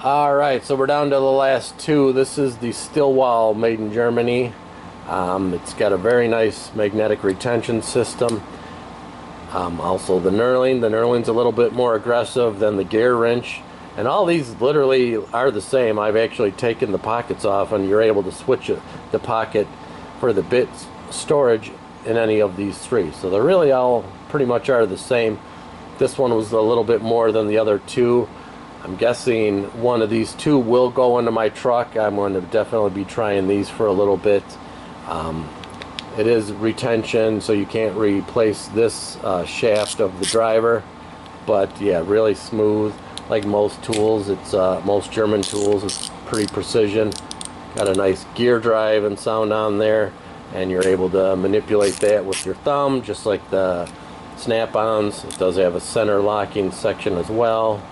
Alright, so we're down to the last two. This is the Stillwell, made in Germany. It's got a very nice magnetic retention system. Also the knurling. The knurling's a little bit more aggressive than the gear wrench. And all these literally are the same. I've actually taken the pockets off and you're able to switch the pocket for the bit storage in any of these three. So they really all pretty much are the same. This one was a little bit more than the other two. I'm guessing one of these two will go into my truck. I'm going to definitely be trying these for a little bit. It is retention, so you can't replace this shaft of the driver. But yeah, really smooth. Like most tools, it's most German tools, it's pretty precision. Got a nice gear drive and sound on there, and you're able to manipulate that with your thumb, just like the snap-ons. It does have a center locking section as well,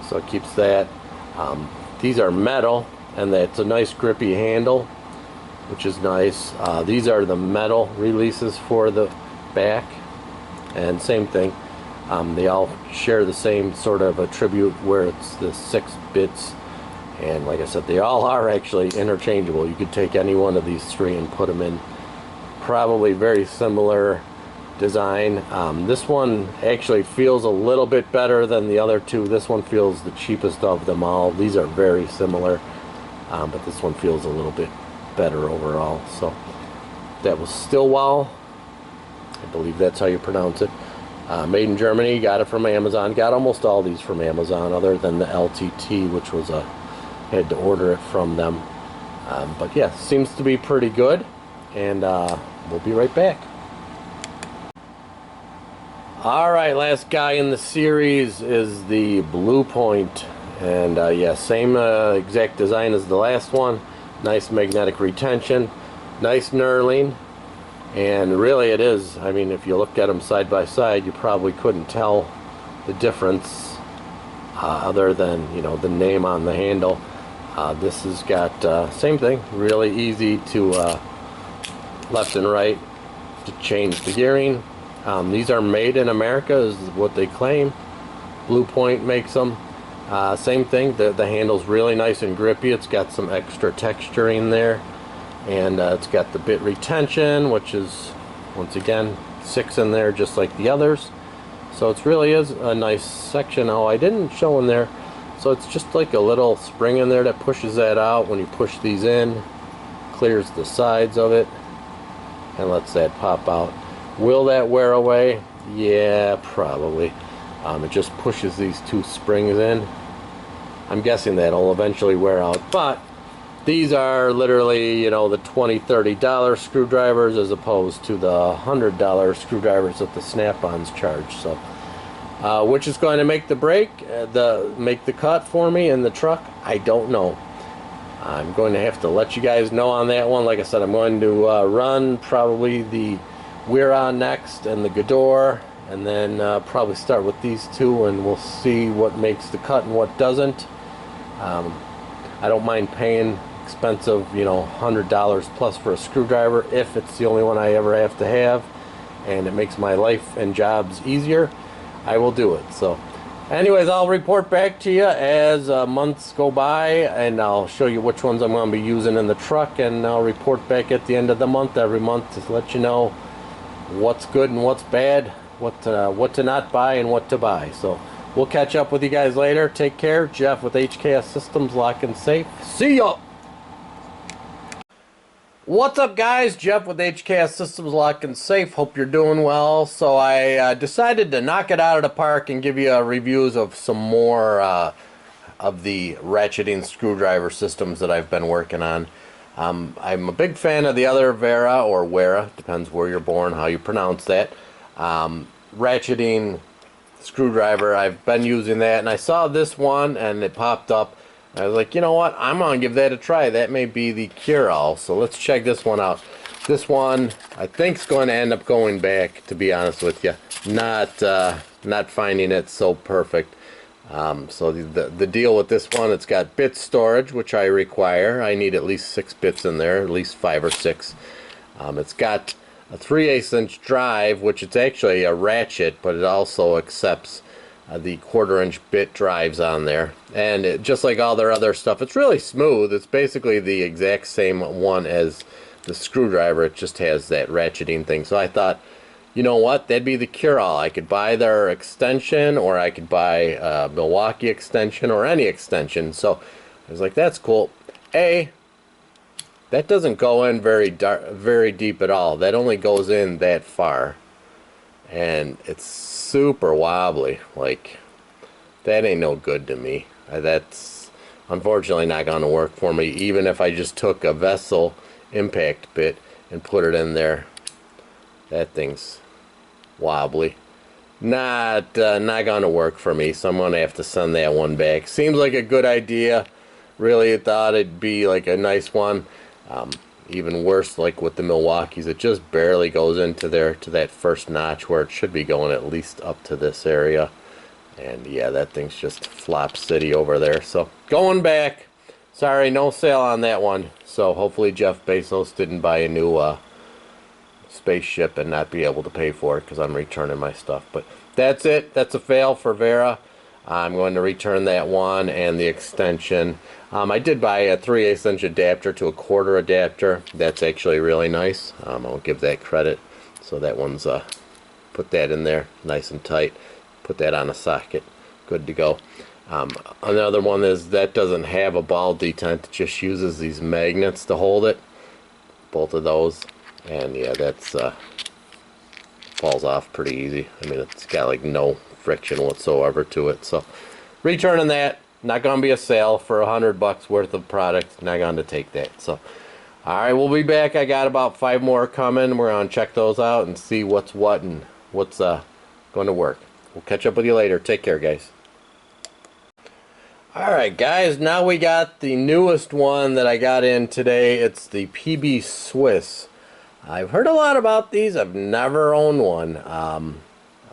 so it keeps that. These are metal, and that's a nice grippy handle, which is nice. These are the metal releases for the back, and same thing. They all share the same sort of attribute where it's the 6 bits, and like I said, they all are actually interchangeable. You could take any one of these three and put them in. Probably very similar design. This one actually feels a little bit better than the other two. This one feels the cheapest of them all. These are very similar, but this one feels a little bit better overall. So that was Stillwell. I believe that's how you pronounce it. Made in Germany. Got it from Amazon. Got almost all these from Amazon, other than the LTT, which was had to order it from them. But yeah, seems to be pretty good, and we'll be right back. Alright, last guy in the series is the Blue Point, and yeah, same exact design as the last one. Nice magnetic retention, nice knurling, and really it is, I mean, if you looked at them side by side, you probably couldn't tell the difference other than, you know, the name on the handle. This has got same thing, really easy to left and right to change the gearing. These are made in America, is what they claim. Blue Point makes them. Same thing, the handle's really nice and grippy. It's got some extra texturing there, and it's got the bit retention, which is, once again, 6 in there just like the others. So it really is a nice section. Oh, I didn't show in there, so it's just like a little spring in there that pushes that out. When you push these in, clears the sides of it and lets that pop out. Will that wear away? Yeah, probably. It just pushes these 2 springs in. I'm guessing that'll eventually wear out, but these are literally, you know, the $20, $30 screwdrivers as opposed to the $100 screwdrivers that the snap-ons charge. So, which is going to make the break, make the cut for me in the truck? I don't know. I'm going to have to let you guys know on that one. Like I said, I'm going to run probably the Weir next and the Gador, and then probably start with these two, and we'll see what makes the cut and what doesn't. I don't mind paying expensive, you know, $100 plus for a screwdriver if it's the only one I ever have to have, and it makes my life and jobs easier. I will do it. So anyways, I'll report back to you as months go by, and I'll show you which ones I'm going to be using in the truck, and I'll report back at the end of the month, every month, to let you know what's good and what's bad, what to not buy and what to buy. So we'll catch up with you guys later. Take care. Jeff with HKS Systems Lock Safe. See ya! What's up, guys? Jeff with HKS Systems Lock Safe. Hope you're doing well. So I decided to knock it out of the park and give you reviews of some more of the ratcheting screwdriver systems that I've been working on. I'm a big fan of the other Vera, or Wera, depends where you're born, how you pronounce that. Ratcheting screwdriver, I've been using that, and I saw this one and it popped up. I was like, you know what, I'm going to give that a try. That may be the cure-all. So let's check this one out. This one, I think, is going to end up going back, to be honest with you. Not finding it so perfect. So the deal with this one, it's got bit storage, which I require. I need at least 6 bits in there, at least 5 or 6. It's got a 3/8 inch drive, which it's actually a ratchet, but it also accepts the 1/4-inch bit drives on there, and just like all their other stuff, it's really smooth. It's basically the exact same one as the screwdriver. It just has that ratcheting thing. So I thought, you know what, that'd be the cure-all. I could buy their extension, or I could buy a Milwaukee extension, or any extension. So I was like, that's cool. That doesn't go in very deep at all. That only goes in that far, and it's super wobbly. Like, that ain't no good to me. That's unfortunately not going to work for me, even if I just took a vessel impact bit and put it in there. That thing's wobbly. Not going to work for me, so I'm going to have to send that one back. Seems like a good idea. Really thought it'd be like a nice one. Even worse, like with the Milwaukees, it just barely goes into there to that first notch where it should be going at least up to this area. And yeah, that thing's just flop city over there. So going back. Sorry, no sale on that one. So hopefully Jeff Bezos didn't buy a new spaceship and not be able to pay for it, because I'm returning my stuff. But that's it. That's a fail for Vera. I'm going to return that one and the extension. I did buy a 3/8 inch adapter to a 1/4 adapter. That's actually really nice. I'll give that credit. So that one's put that in there nice and tight. Put that on a socket. Good to go. Another one is that doesn't have a ball detent. It just uses these magnets to hold it. Both of those. And yeah, that's falls off pretty easy. I mean, it's got like no friction whatsoever to it. So returning that. Not going to be a sale for $100 worth of product. Not going to take that. So, all right, we'll be back. I got about 5 more coming. We're going to check those out and see what's what and what's going to work. We'll catch up with you later. Take care, guys. All right, guys. Now we got the newest one that I got in today. It's the PB Swiss. I've heard a lot about these. I've never owned one.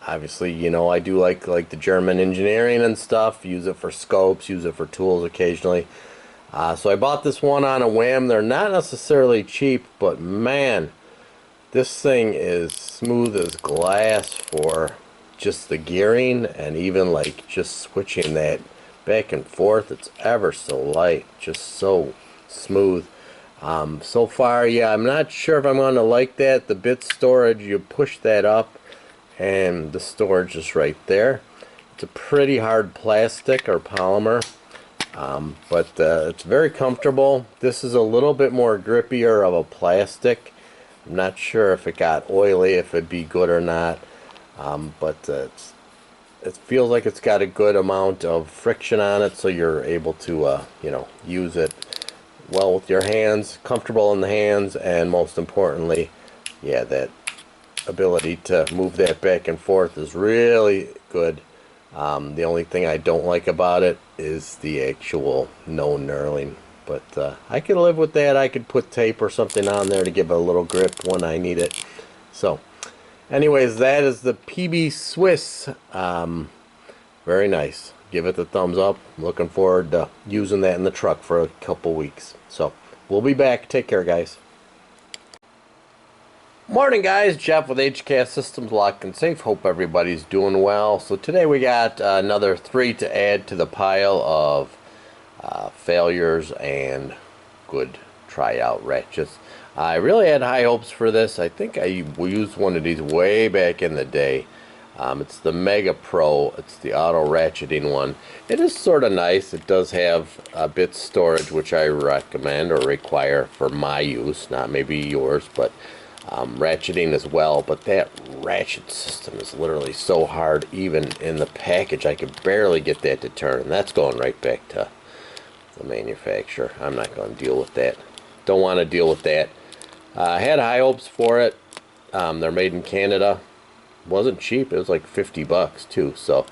Obviously, you know, I do like the German engineering and stuff. Use it for scopes, use it for tools occasionally. So I bought this one on a whim. They're not necessarily cheap, but man, this thing is smooth as glass for just the gearing, and even like just switching that back and forth. It's ever so light, just so smooth. So far, yeah, I'm not sure if I'm going to like that. The bit storage, you push that up, and the storage is right there. It's a pretty hard plastic or polymer, but it's very comfortable. This is a little bit more grippier of a plastic. I'm not sure if it got oily, if it'd be good or not, but it feels like it's got a good amount of friction on it, so you're able to you know, use it well with your hands, comfortable in the hands, and most importantly, yeah, that ability to move that back and forth is really good. The only thing I don't like about it is the actual no knurling, but I could live with that. I could put tape or something on there to give it a little grip when I need it. So anyways, that is the PB Swiss. Very nice. Give it the thumbs up. I'm looking forward to using that in the truck for a couple weeks. So we'll be back. Take care, guys. Morning, guys. Jeff with HKS Systems Lock Safe. Hope everybody's doing well. So today we got another 3 to add to the pile of failures and good tryout ratchets. I really had high hopes for this. I think I used one of these way back in the day. It's the Mega Pro. It's the auto ratcheting one. It is sort of nice. It does have bit storage, which I recommend or require for my use, not maybe yours, but ratcheting as well. But that ratchet system is literally so hard. Even in the package, I could barely get that to turn, and that's going right back to the manufacturer. I'm not going to deal with that. Don't want to deal with that. I had high hopes for it. They're made in Canada. Wasn't cheap. It was like 50 bucks too. So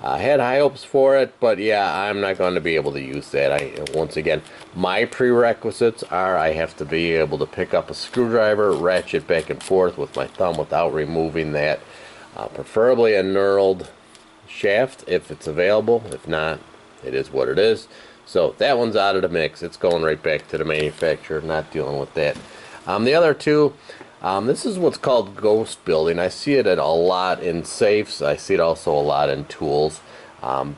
I had high hopes for it, but yeah, I'm not going to be able to use that. Once again, my prerequisites are I have to be able to pick up a screwdriver, ratchet back and forth with my thumb without removing that. Preferably a knurled shaft if it's available. If not, it is what it is. So that one's out of the mix. It's going right back to the manufacturer. Not dealing with that. The other two, This is what's called ghost building. I see it a lot in safes. I see it also a lot in tools.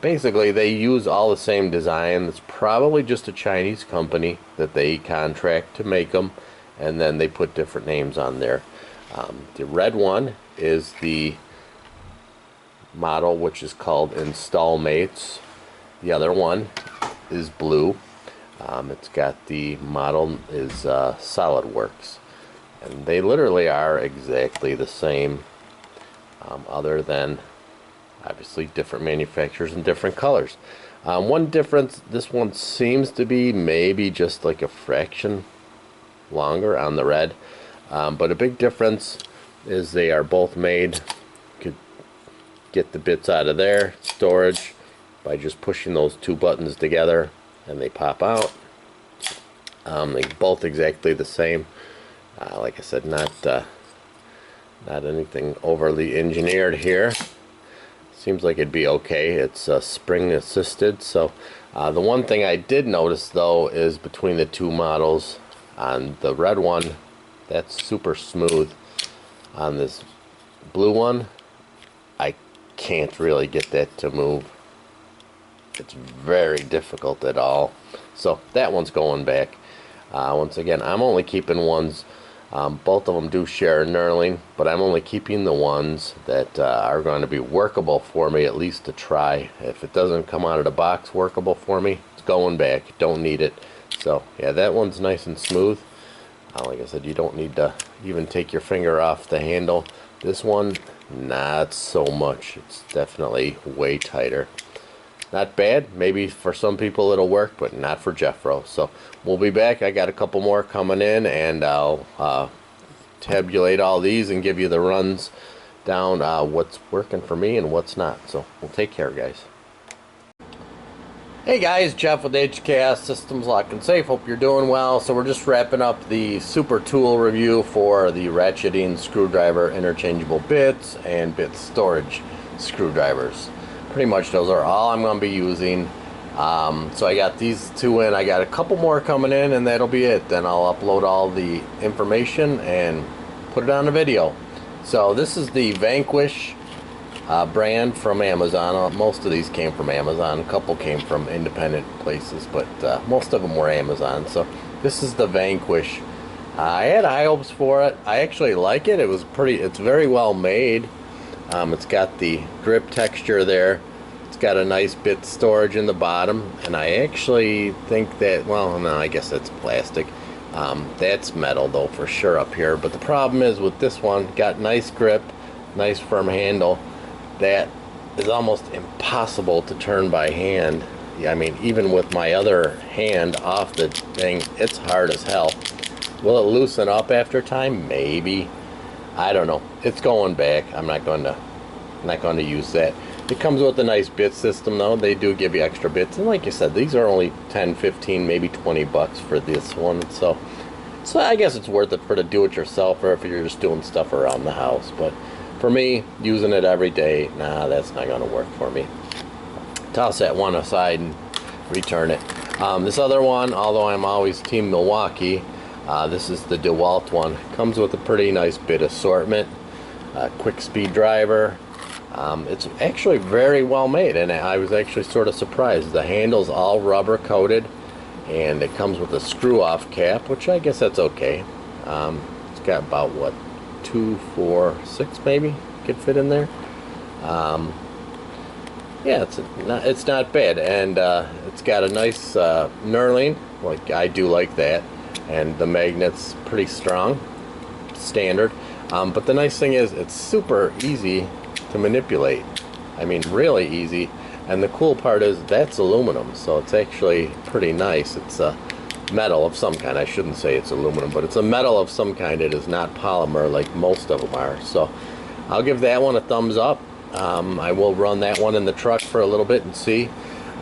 Basically, they use all the same design. It's probably just a Chinese company that they contract to make them, and then they put different names on there. The red one is the model, which is called Installmates. The other one is blue. It's got the model is SolidWorks, and they literally are exactly the same, other than obviously different manufacturers and different colors. One difference, this one seems to be maybe just like a fraction longer on the red, but a big difference is they are both made. You could get the bits out of there, storage, by just pushing those two buttons together and they pop out. They're both exactly the same. Like I said, not anything overly engineered here. Seems like it'd be okay. It's spring assisted. So the one thing I did notice though is between the two models, on the red one, that's super smooth. On this blue one, I can't really get that to move. It's very difficult at all. So that one's going back. Once again, I'm only keeping ones. Both of them do share knurling, but I'm only keeping the ones that are going to be workable for me, at least to try. If it doesn't come out of the box workable for me, it's going back. Don't need it. So yeah, that one's nice and smooth. Like I said, you don't need to even take your finger off the handle. This one, not so much. It's definitely way tighter. Not bad. Maybe for some people it'll work, but not for Jeffro. So we'll be back. I got a couple more coming in, and I'll tabulate all these and give you the runs down, what's working for me and what's not. So we'll take care, guys. Hey guys, Jeff with HKS Systems Lock Safe. Hope you're doing well. So we're just wrapping up the super tool review for the Ratcheting Screwdriver interchangeable bits and bit storage screwdrivers. Pretty much those are all I'm going to be using. So I got these two in. I got a couple more coming in, and that'll be it. Then I'll upload all the information and put it on a video. So this is the Vanquish brand from Amazon. Most of these came from Amazon. A couple came from independent places, but most of them were Amazon. So this is the Vanquish. I had high hopes for it. I actually like it. It's very well made. It's got the grip texture there. It's got a nice bit storage in the bottom, and I actually think that, well, no, I guess that's plastic. That's metal though for sure up here. But the problem is with this one, got nice grip, nice firm handle. That is almost impossible to turn by hand. I mean, even with my other hand off the thing, it's hard as hell. Will it loosen up after time? Maybe. I don't know. It's going back. I'm not going to use that. It comes with a nice bit system though. They do give you extra bits, and like you said, these are only 10, 15, maybe 20 bucks for this one. So I guess it's worth it for the do-it-yourself, or if you're just doing stuff around the house. But for me, using it every day, nah, that's not going to work for me. Toss that one aside and return it. This other one, although I'm always Team Milwaukee, this is the DeWalt one. Comes with a pretty nice bit assortment. Quick speed driver. It's actually very well made, and I was actually sort of surprised. The handle's all rubber coated, and it comes with a screw off cap, which I guess that's okay. It's got about what, 2, 4, 6 maybe could fit in there. Yeah, it's not bad, and it's got a nice knurling. Like, I do like that, and the magnet's pretty strong, standard. But the nice thing is it's super easy to manipulate. I mean, really easy. And the cool part is that's aluminum, so it's actually pretty nice. It's a metal of some kind. I shouldn't say it's aluminum, but it's a metal of some kind. It is not polymer like most of them are. So I'll give that one a thumbs up. I will run that one in the truck for a little bit and see.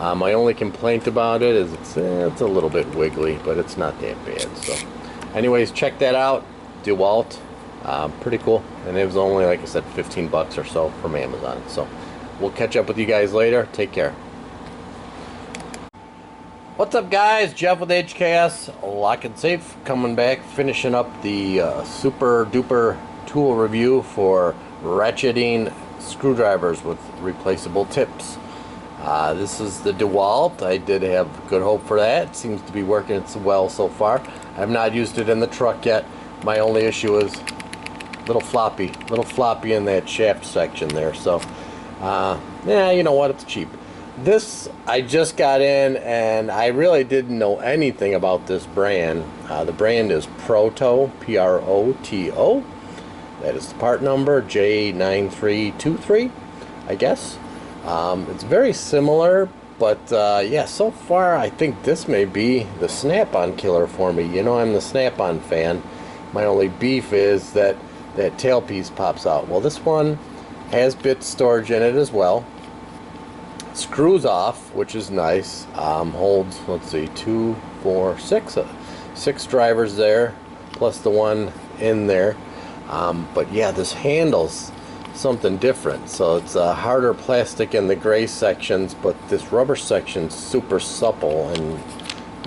My only complaint about it is it's a little bit wiggly, but it's not that bad. So anyways, check that out. DeWalt. Pretty cool, and it was only, like I said, 15 bucks or so from Amazon. So we'll catch up with you guys later. Take care. What's up, guys? Jeff with HKS Lock and Safe coming back, finishing up the super duper tool review for ratcheting screwdrivers with replaceable tips. This is the DeWalt. I did have good hope for that. It seems to be working well so far. I have not used it in the truck yet. My only issue is little floppy in that shaft section there. So yeah, you know what, it's cheap. This I just got in, and I really didn't know anything about this brand. The brand is Proto, P-R-O-T-O. That is the part number, J9323, I guess. It's very similar, but yeah, so far I think this may be the snap-on killer for me. You know, I'm the snap-on fan. My only beef is that that tailpiece pops out. Well, this one has bit storage in it as well. Screws off, which is nice. Holds, let's see, 2, 4, 6 drivers there, plus the one in there. But yeah, this handle's something different. So it's a harder plastic in the gray sections, but this rubber section's super supple and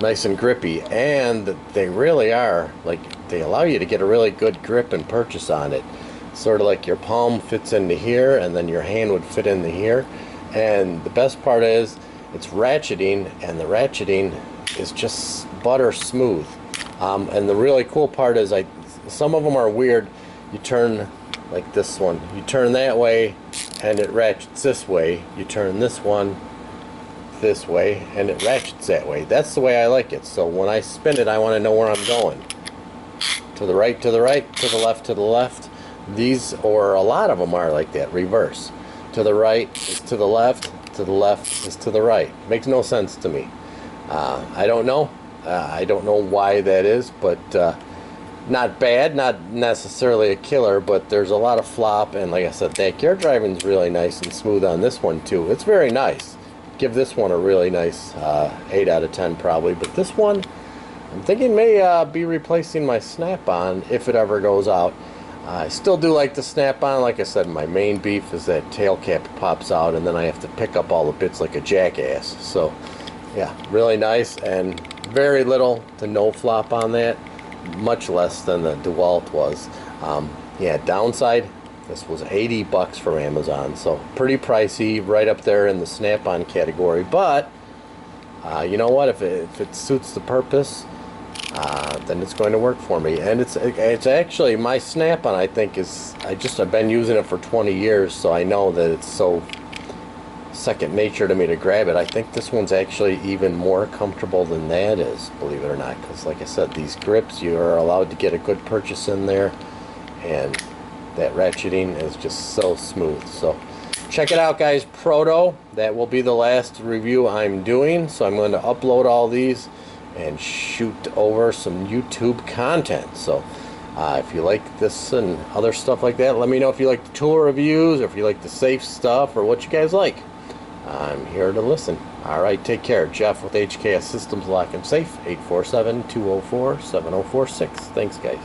nice and grippy. And they really are, like, they allow you to get a really good grip and purchase on it. Sort of like your palm fits into here, and then your hand would fit into here. And the best part is it's ratcheting, and the ratcheting is just butter smooth. And the really cool part is some of them are weird. You turn like this one, you turn that way and it ratchets this way. You turn this one this way and it ratchets that way. That's the way I like it. So when I spin it, I want to know where I'm going. To the right, to the right, to the left, to the left. These, or a lot of them are like that, reverse. To the right is to the left is to the right. Makes no sense to me. I don't know. I don't know why that is, but not bad, not necessarily a killer, but there's a lot of flop, and like I said, backyard driving is really nice and smooth on this one too. It's very nice. Give this one a really nice 8 out of 10 probably, but this one I'm thinking may be replacing my snap-on if it ever goes out. I still do like the snap-on. Like I said, my main beef is that tail cap pops out, and then I have to pick up all the bits like a jackass. So yeah, really nice, and very little to no flop on that, much less than the DeWalt was. Yeah, downside, this was $80 from Amazon, so pretty pricey, right up there in the snap-on category. But you know what, if it suits the purpose, then it's going to work for me. And it's actually, my snap-on, I think, is, I've been using it for 20 years, so I know that it's so second nature to me to grab it. I think this one's actually even more comfortable than that is, believe it or not, because like I said, these grips, you are allowed to get a good purchase in there, and that ratcheting is just so smooth. So check it out, guys. Proto. That will be the last review I'm doing, so I'm going to upload all these and shoot over some YouTube content. So if you like this and other stuff like that, let me know if you like the tool reviews, or if you like the safe stuff, or what you guys like. I'm here to listen. Alright, take care. Jeff with HKS Systems Lock and Safe, 847-204-7046. Thanks, guys.